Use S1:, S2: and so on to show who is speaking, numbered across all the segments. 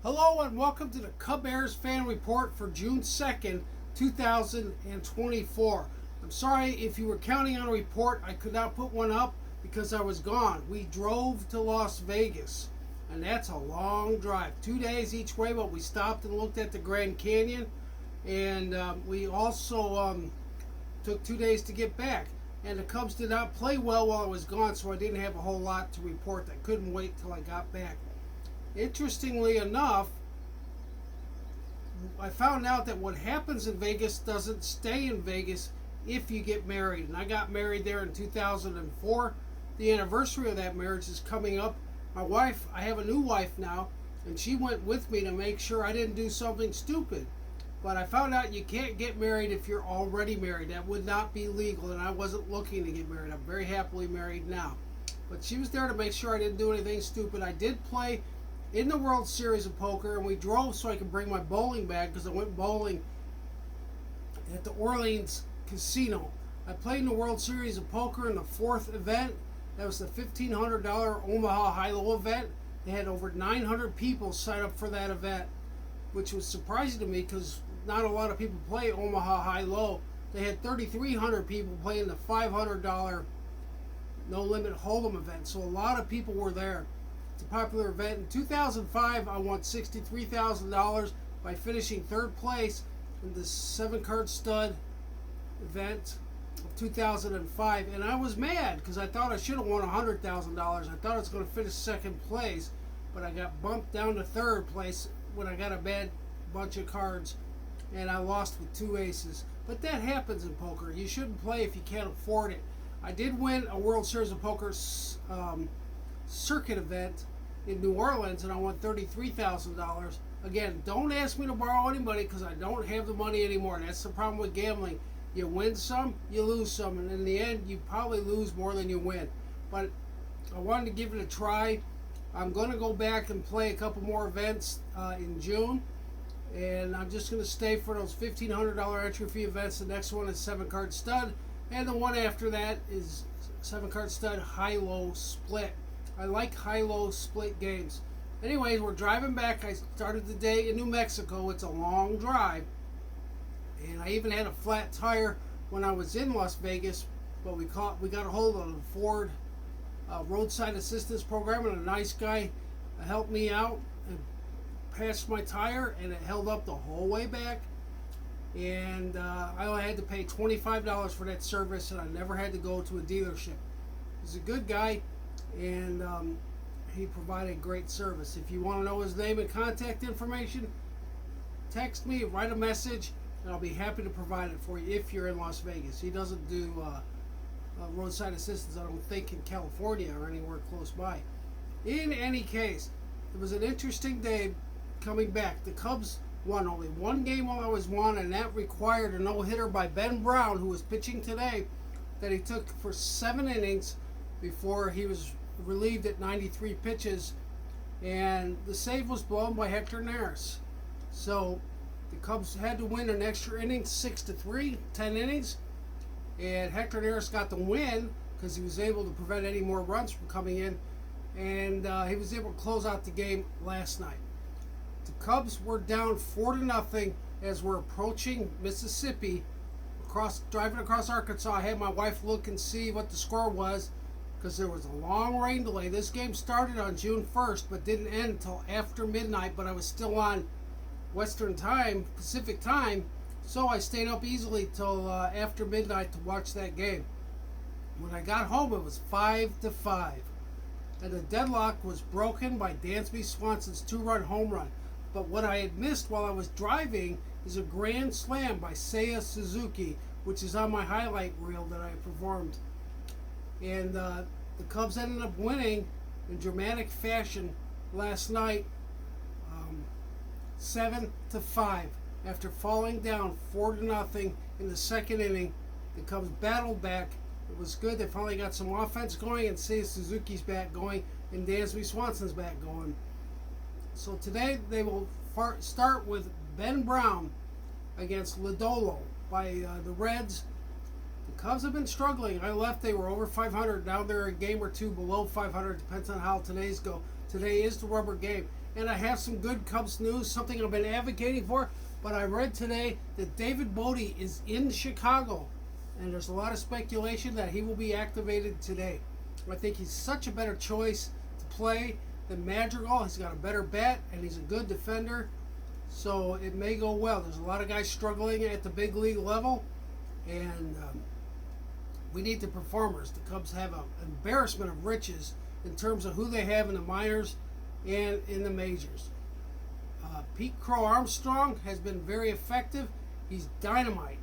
S1: Hello and welcome to the Cubbears fan report for June 2nd, 2024. I'm sorry if you were counting on a report. I could not put one up because I was gone. We drove to Las Vegas, and that's a long drive. 2 days each way, but we stopped and looked at the Grand Canyon, and we also took 2 days to get back. And the Cubs did not play well while I was gone, so I didn't have a whole lot to report. I couldn't wait till I got back. Interestingly enough, I found out that what happens in Vegas doesn't stay in Vegas if you get married. And I got married there in 2004. The anniversary of that marriage is coming up. My wife, I have a new wife now, and she went with me to make sure I didn't do something stupid. But I found out you can't get married if you're already married. That would not be legal, and I wasn't looking to get married. I'm very happily married now. But she was there to make sure I didn't do anything stupid. I did play in the World Series of Poker, and we drove so I could bring my bowling bag because I went bowling at the Orleans Casino. I played in the World Series of Poker in the fourth event. That was the $1,500 Omaha High-Low event. They had over 900 people sign up for that event, which was surprising to me because not a lot of people play Omaha High-Low. They had 3,300 people playing the $500 No Limit Hold'em event, so a lot of people were there. It's a popular event. In 2005, I won $63,000 by finishing third place in the 7-card stud event of 2005. And I was mad because I thought I should have won $100,000. I thought I was going to finish second place, but I got bumped down to third place when I got a bad bunch of cards, and I lost with 2 aces. But that happens in poker. You shouldn't play if you can't afford it. I did win a World Series of Poker circuit event in New Orleans, and I won $33,000. Again, don't ask me to borrow any money because I don't have the money anymore. That's the problem with gambling. You win some, you lose some, and in the end, you probably lose more than you win. But I wanted to give it a try. I'm going to go back and play a couple more events in June, and I'm just going to stay for those $1,500 entry fee events. The next one is 7-card stud, and the one after that is 7-card stud high-low split. I like high-low split games. Anyways, we're driving back. I started the day in New Mexico. It's a long drive. And I even had a flat tire when I was in Las Vegas. But we got a hold of the Ford roadside assistance program. And a nice guy helped me out and patched my tire. And it held up the whole way back. And I only had to pay $25 for that service. And I never had to go to a dealership. He's a good guy. And he provided great service. If you want to know his name and contact information, text me, write a message, and I'll be happy to provide it for you if you're in Las Vegas. He doesn't do roadside assistance, I don't think, in California or anywhere close by. In any case, it was an interesting day coming back. The Cubs won only one game while I was won, and that required a no-hitter by Ben Brown, who was pitching today, that he took for 7 innings before he was relieved at 93 pitches, and the save was blown by Hector Neris. So the Cubs had to win an extra inning, 6-3, 10 innings, and Hector Neris got the win because he was able to prevent any more runs from coming in, and he was able to close out the game last night. The Cubs were down 4-0 as we're approaching Mississippi, driving across Arkansas. I had my wife look and see what the score was, because there was a long rain delay. This game started on June 1st, but didn't end until after midnight, but I was still on Western time, Pacific time, so I stayed up easily till after midnight to watch that game. When I got home, it was 5-5, and the deadlock was broken by Dansby Swanson's 2-run home run. But what I had missed while I was driving is a grand slam by Seiya Suzuki, which is on my highlight reel that I performed. And the Cubs ended up winning in dramatic fashion last night, 7-5. After falling down 4-0 in the second inning, the Cubs battled back. It was good. They finally got some offense going, and Seiya Suzuki's back going, and Dansby Swanson's back going. So today they will start with Ben Brown against Lodolo by the Reds. The Cubs have been struggling. I left, they were over 500. Now they're a game or two below 500. Depends on how today's go. Today is the rubber game. and I have some good Cubs news, something I've been advocating for. But I read today that David Bodie is in Chicago, and there's a lot of speculation that he will be activated today. I think he's such a better choice to play than Madrigal. He's got a better bat, and he's a good defender, so it may go well. There's a lot of guys struggling at the big league level, and we need the performers. The Cubs have an embarrassment of riches in terms of who they have in the minors and in the majors. Pete Crow Armstrong has been very effective. He's dynamite,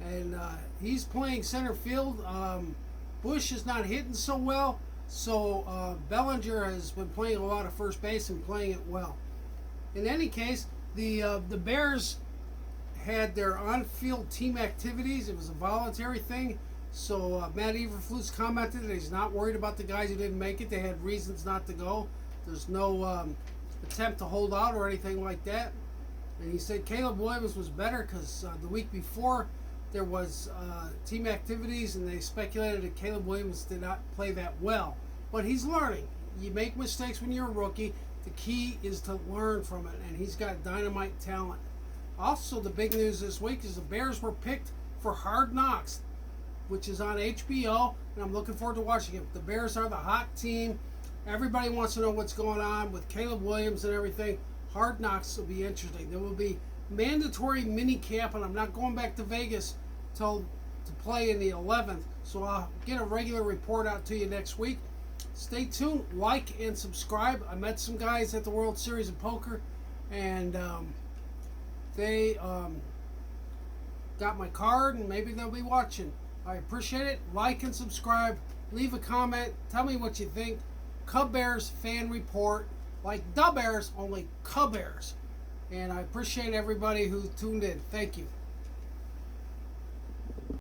S1: and he's playing center field. Bush is not hitting so well, so Bellinger has been playing a lot of first base and playing it well. In any case, the Bears had their on-field team activities. It was a voluntary thing, so Matt Eberflus commented that he's not worried about the guys who didn't make it. They had reasons not to go. There's no attempt to hold out or anything like that. And he said Caleb Williams was better because the week before there was team activities, and they speculated that Caleb Williams did not play that well. But he's learning. You make mistakes when you're a rookie. The key is to learn from it, and he's got dynamite talent. Also, the big news this week is the Bears were picked for Hard Knocks, which is on HBO, and I'm looking forward to watching it. The Bears are the hot team. Everybody wants to know what's going on with Caleb Williams and everything. Hard Knocks will be interesting. There will be mandatory mini camp, and I'm not going back to Vegas to play in the 11th, so I'll get a regular report out to you next week. Stay tuned, like and subscribe. I met some guys at the World Series of Poker, and they got my card, and maybe they'll be watching. I appreciate it. Like and subscribe. Leave a comment. Tell me what you think. Cubbears fan report, like the Bears, only Cubbears. And I appreciate everybody who tuned in. Thank you.